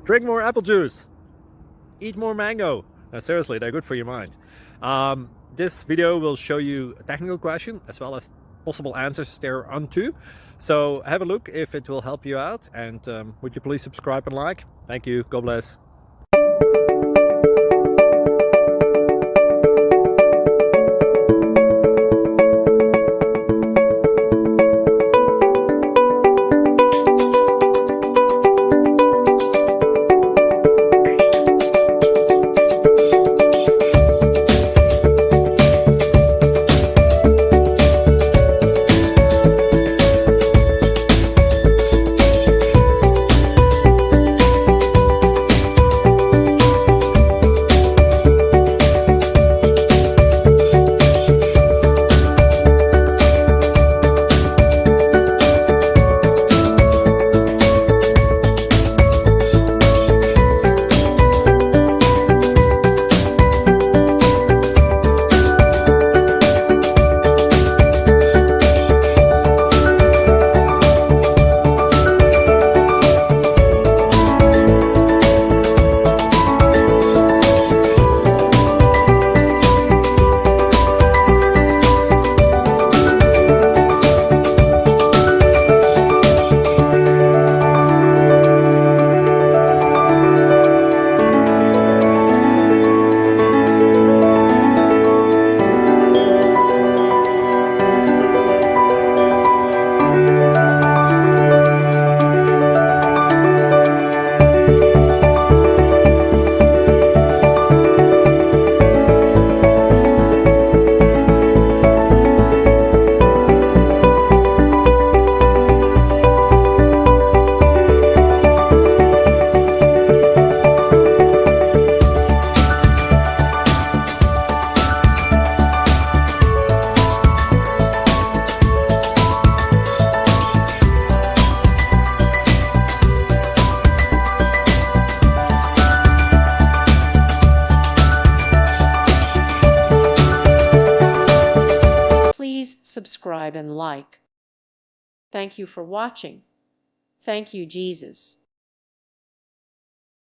Drink more apple juice. Eat more mango. No, seriously, they're good for your mind. This video will show you a technical question as well as possible answers thereunto. So have a look if it will help you out, and would you please subscribe and like? Thank you. God bless. Please subscribe and like. Thank you for watching. Thank you, Jesus.